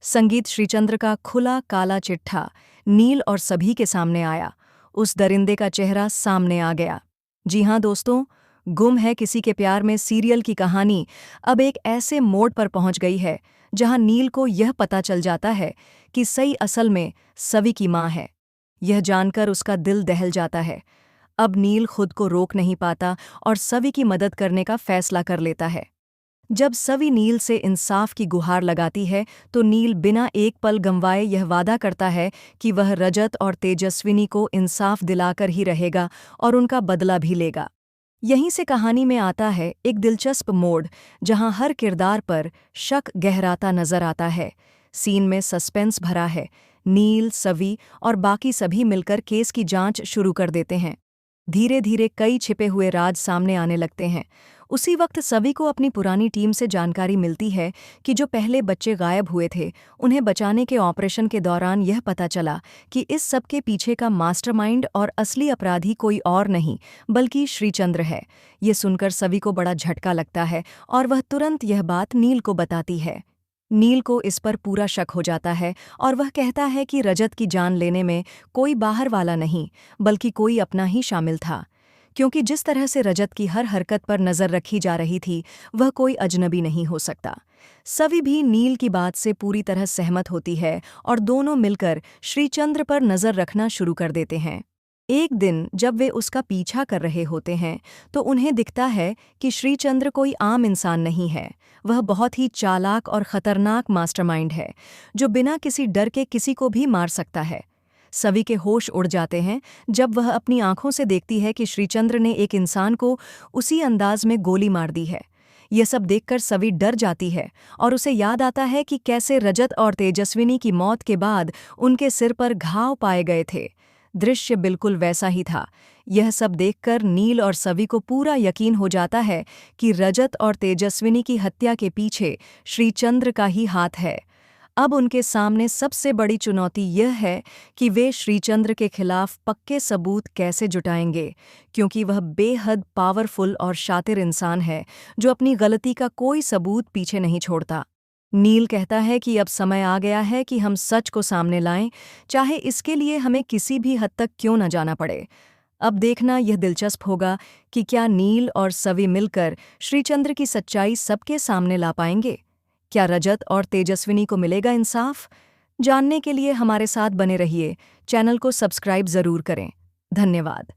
संगीत श्रीचंद्र का खुला काला चिट्ठा नील और सभी के सामने आया। उस दरिंदे का चेहरा सामने आ गया। जी हाँ दोस्तों, गुम है किसी के प्यार में सीरियल की कहानी अब एक ऐसे मोड़ पर पहुंच गई है जहां नील को यह पता चल जाता है कि सई असल में सवी की मां है। यह जानकर उसका दिल दहल जाता है। अब नील खुद को रोक नहीं पाता और सवी की मदद करने का फैसला कर लेता है। जब सवी नील से इंसाफ की गुहार लगाती है तो नील बिना एक पल गंवाए यह वादा करता है कि वह रजत और तेजस्विनी को इंसाफ दिलाकर ही रहेगा और उनका बदला भी लेगा। यहीं से कहानी में आता है एक दिलचस्प मोड़ जहां हर किरदार पर शक गहराता नजर आता है। सीन में सस्पेंस भरा है। नील, सवी और बाकी सभी मिलकर केस की जांच शुरू कर देते हैं। धीरे धीरे कई छिपे हुए राज सामने आने लगते हैं। उसी वक्त सवी को अपनी पुरानी टीम से जानकारी मिलती है कि जो पहले बच्चे गायब हुए थे, उन्हें बचाने के ऑपरेशन के दौरान यह पता चला कि इस सब के पीछे का मास्टरमाइंड और असली अपराधी कोई और नहीं बल्कि श्रीचंद्र है। ये सुनकर सवी को बड़ा झटका लगता है और वह तुरंत यह बात नील को बताती है। नील को इस पर पूरा शक हो जाता है और वह कहता है कि रजत की जान लेने में कोई बाहर वाला नहीं बल्कि कोई अपना ही शामिल था, क्योंकि जिस तरह से रजत की हर हरकत पर नज़र रखी जा रही थी वह कोई अजनबी नहीं हो सकता। सवी भी नील की बात से पूरी तरह सहमत होती है और दोनों मिलकर श्रीचंद्र पर नज़र रखना शुरू कर देते हैं। एक दिन जब वे उसका पीछा कर रहे होते हैं तो उन्हें दिखता है कि श्रीचंद्र कोई आम इंसान नहीं है। वह बहुत ही चालाक और खतरनाक मास्टरमाइंड है जो बिना किसी डर के किसी को भी मार सकता है। सवी के होश उड़ जाते हैं जब वह अपनी आंखों से देखती है कि श्रीचंद्र ने एक इंसान को उसी अंदाज में गोली मार दी है। यह सब देखकर सवी डर जाती है और उसे याद आता है कि कैसे रजत और तेजस्विनी की मौत के बाद उनके सिर पर घाव पाए गए थे। दृश्य बिल्कुल वैसा ही था। यह सब देखकर नील और सवी को पूरा यकीन हो जाता है कि रजत और तेजस्विनी की हत्या के पीछे श्रीचंद्र का ही हाथ है। अब उनके सामने सबसे बड़ी चुनौती यह है कि वे श्रीचंद्र के खिलाफ पक्के सबूत कैसे जुटाएंगे, क्योंकि वह बेहद पावरफुल और शातिर इंसान है जो अपनी गलती का कोई सबूत पीछे नहीं छोड़ता। नील कहता है कि अब समय आ गया है कि हम सच को सामने लाएं, चाहे इसके लिए हमें किसी भी हद तक क्यों न जाना पड़े। अब देखना यह दिलचस्प होगा कि क्या नील और सवी मिलकर श्रीचंद्र की सच्चाई सबके सामने ला पाएंगे। क्या रजत और तेजस्विनी को मिलेगा इंसाफ? जानने के लिए हमारे साथ बने रहिए। चैनल को सब्सक्राइब जरूर करें। धन्यवाद।